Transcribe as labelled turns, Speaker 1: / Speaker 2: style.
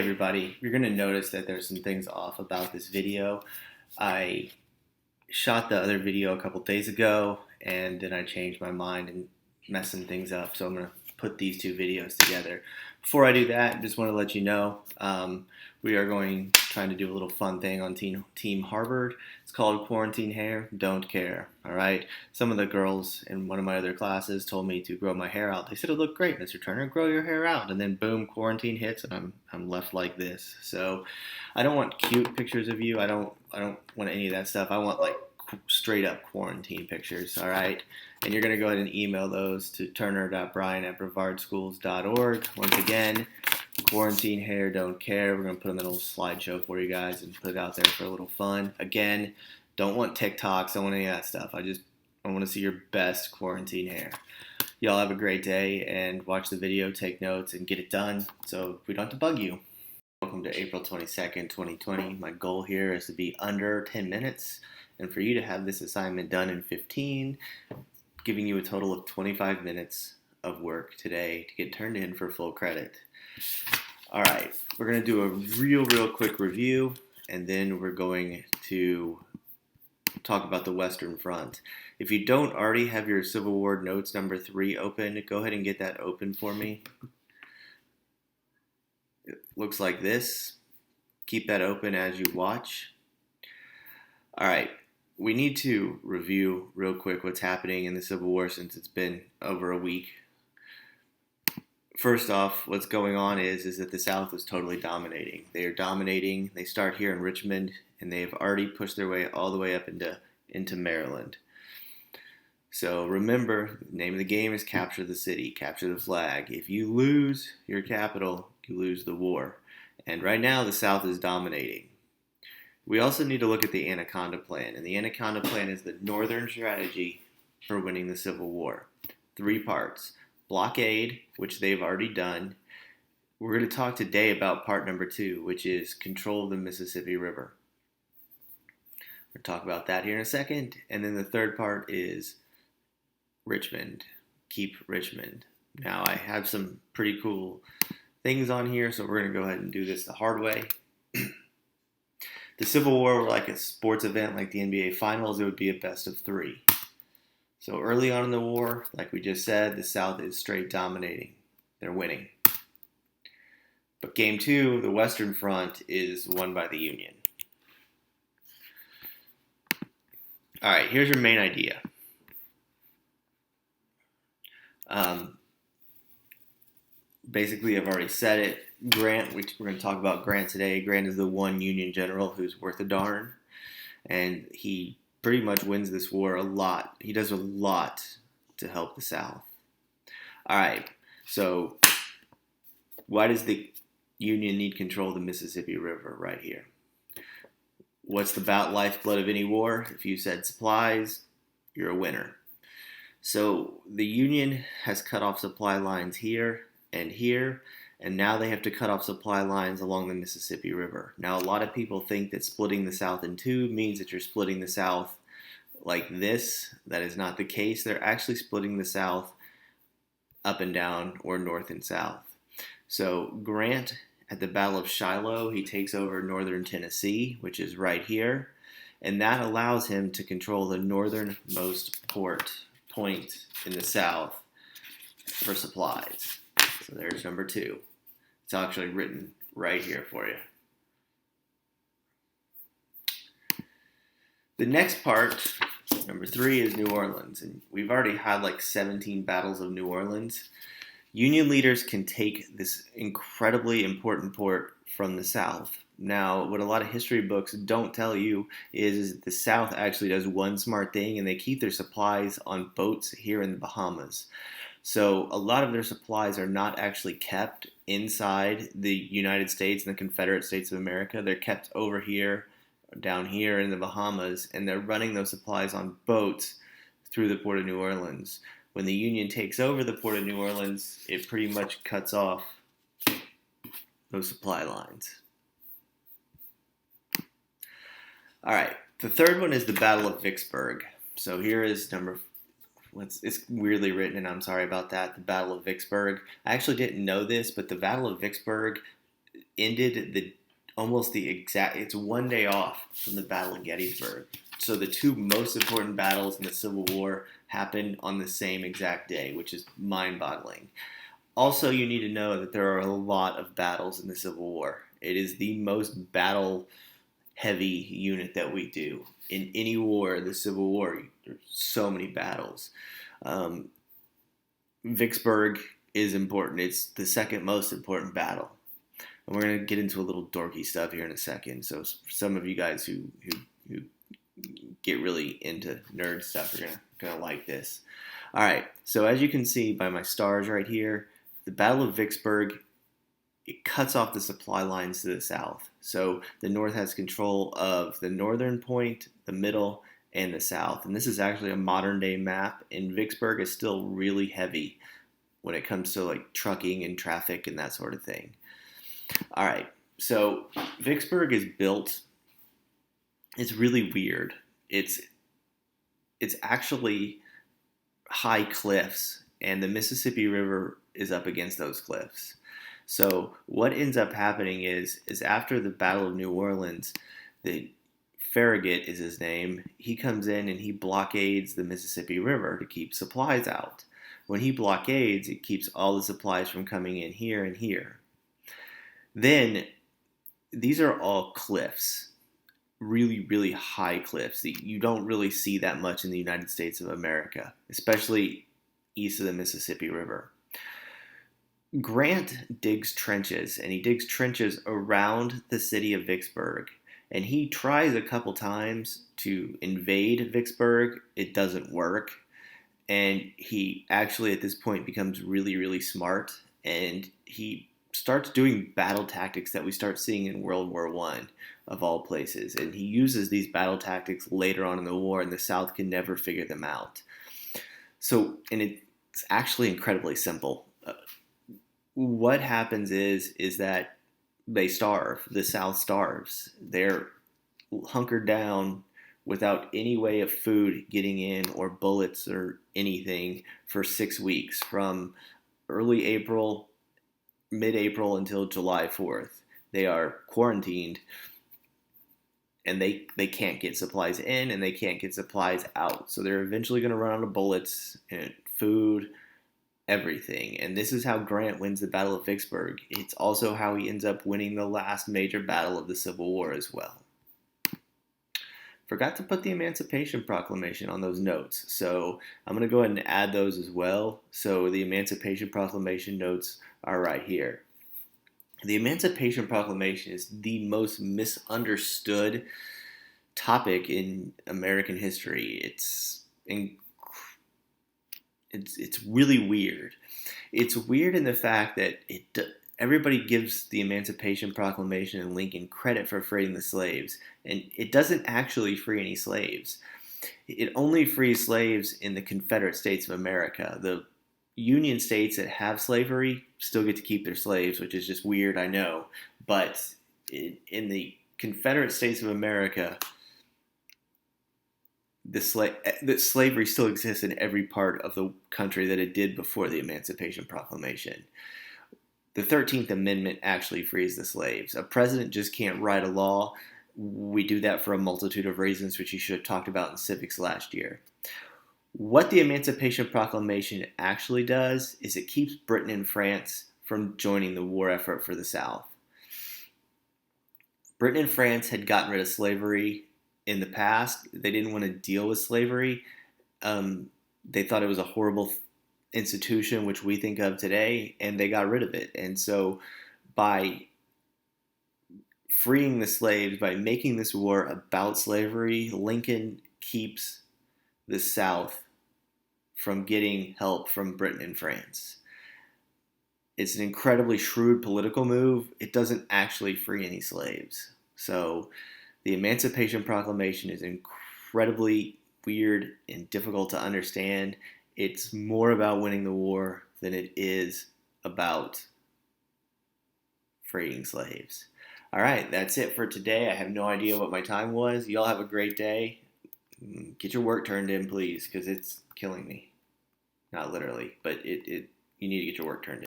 Speaker 1: Everybody, you're going to notice that there's some things off about this video. I shot the other video a couple days ago and then I changed my mind and messed some things up, so I'm going to put these two videos together. Before I do that, I just want to let you know we are trying to do a little fun thing on Team Harvard. It's called Quarantine Hair, Don't Care. All right. Some of the girls in one of my other classes told me to grow my hair out. They said it looked great, Mr. Turner. Grow your hair out, and then boom, quarantine hits, and I'm left like this. So I don't want cute pictures of you. I don't want any of that stuff. I want like straight up quarantine pictures. All right. And you're going to go ahead and email those to turner.bryan@brevardschools.org. Once again, quarantine hair, don't care. We're going to put on a little slideshow for you guys and put it out there for a little fun. Again, don't want TikToks, don't want any of that stuff. I want to see your best quarantine hair. Y'all have a great day and watch the video, take notes, and get it done so we don't have to bug you. Welcome to April 22nd, 2020. My goal here is to be under 10 minutes and for you to have this assignment done in 15, giving you a total of 25 minutes of work today to get turned in for full credit. All right, we're going to do a real quick review, and then we're going to talk about the Western Front. If you don't already have your Civil War Notes number 3 open, go ahead and get that open for me. It looks like this. Keep that open as you watch. All right, we need to review real quick what's happening in the Civil War since it's been over a week. First off, what's going on is that the South is totally dominating. They are dominating. They start here in Richmond, and they've already pushed their way all the way up into Maryland. So remember, the name of the game is capture the city, capture the flag. If you lose your capital, you lose the war. And right now, the South is dominating. We also need to look at the Anaconda Plan, and the Anaconda Plan is the Northern strategy for winning the Civil War. 3 parts. Blockade, which they've already done. We're going to talk today about part number 2, which is control of the Mississippi River. We'll talk about that here in a second. And then the third part is Richmond. Keep Richmond. Now, I have some pretty cool things on here, so we're going to go ahead and do this the hard way. The Civil War were like a sports event like the NBA Finals. It would be a best of 3. So early on in the war, like we just said, the South is straight dominating. They're winning. But game 2, the Western Front, is won by the Union. All right, here's your main idea. Basically, I've already said it. Grant, we're going to talk about Grant today. Grant is the one Union general who's worth a darn. And he pretty much wins this war a lot. He does a lot to help the South. All right, so why does the Union need control of the Mississippi River right here? What's the lifeblood of any war? If you said supplies, you're a winner. So the Union has cut off supply lines here, and now they have to cut off supply lines along the Mississippi River. Now, a lot of people think that splitting the South in 2 means that you're splitting the South like this. That is not the case. They're actually splitting the South up and down, or north and south. So Grant, at the Battle of Shiloh, he takes over northern Tennessee, which is right here, and that allows him to control the northernmost point in the South for supplies. So there's number 2. It's actually written right here for you. The next part, number 3, is New Orleans. And we've already had like 17 battles of New Orleans. Union leaders can take this incredibly important port from the South. Now, what a lot of history books don't tell you is the South actually does one smart thing, and they keep their supplies on boats here in the Bahamas. So a lot of their supplies are not actually kept inside the United States and the Confederate States of America. They're kept over here, down here in the Bahamas, and they're running those supplies on boats through the port of New Orleans. When the Union takes over the port of New Orleans, it pretty much cuts off those supply lines. All right, the third one is the Battle of Vicksburg. So here is it's weirdly written, and I'm sorry about that, the Battle of Vicksburg. I actually didn't know this, but the Battle of Vicksburg ended almost the exact. It's one day off from the Battle of Gettysburg. So the two most important battles in the Civil War happened on the same exact day, which is mind-boggling. Also, you need to know that there are a lot of battles in the Civil War. It is the most battle-heavy unit that we do. In any war, the Civil War, there's so many battles. Um, Vicksburg is important. It's the second most important battle. And we're going to get into a little dorky stuff here in a second. So for some of you guys who get really into nerd stuff are gonna like this. All right. So as you can see by my stars right here, the Battle of Vicksburg, it cuts off the supply lines to the south. So the North has control of the northern point, the middle, and the south. And this is actually a modern day map. And Vicksburg is still really heavy when it comes to like trucking and traffic and that sort of thing. All right, so Vicksburg is built. It's really weird. It's actually high cliffs, and the Mississippi River is up against those cliffs. So what ends up happening is after the Battle of New Orleans, the Farragut is his name. He comes in and he blockades the Mississippi River to keep supplies out. When he blockades, it keeps all the supplies from coming in here and here. Then these are all cliffs, really, really high cliffs that you don't really see that much in the United States of America, especially east of the Mississippi River. Grant digs trenches, and he digs trenches around the city of Vicksburg. And he tries a couple times to invade Vicksburg. It doesn't work. And he actually, at this point, becomes really, really smart. And he starts doing battle tactics that we start seeing in World War I, of all places. And he uses these battle tactics later on in the war, and the South can never figure them out. So, and it's actually incredibly simple. What happens is that they starve. The South starves. They're hunkered down without any way of food getting in or bullets or anything for 6 weeks, from early April, mid-April until July 4th. They are quarantined, and they can't get supplies in and they can't get supplies out. So they're eventually going to run out of bullets and food, everything. And this is how Grant wins the Battle of Vicksburg. It's also how he ends up winning the last major battle of the Civil War as well. Forgot to put the Emancipation Proclamation on those notes, so I'm going to go ahead and add those as well. So the Emancipation Proclamation notes are right here. The Emancipation Proclamation is the most misunderstood topic in American history. It's really weird. It's weird in the fact that everybody gives the Emancipation Proclamation and Lincoln credit for freeing the slaves, and it doesn't actually free any slaves. It only frees slaves in the Confederate States of America. The Union states that have slavery still get to keep their slaves, which is just weird, I know. But in the Confederate States of America, the slavery still exists in every part of the country that it did before the Emancipation Proclamation. The 13th Amendment actually frees the slaves. A president just can't write a law. We do that for a multitude of reasons, which you should have talked about in civics last year. What the Emancipation Proclamation actually does is it keeps Britain and France from joining the war effort for the South. Britain and France had gotten rid of slavery in the past. They didn't want to deal with slavery. They thought it was a horrible institution, which we think of today, and they got rid of it. And so by freeing the slaves, by making this war about slavery, Lincoln keeps the South from getting help from Britain and France. It's an incredibly shrewd political move. It doesn't actually free any slaves. So the Emancipation Proclamation is incredibly weird and difficult to understand. It's more about winning the war than it is about freeing slaves. All right, that's it for today. I have no idea what my time was. Y'all have a great day. Get your work turned in, please, because it's killing me. Not literally, but you need to get your work turned in.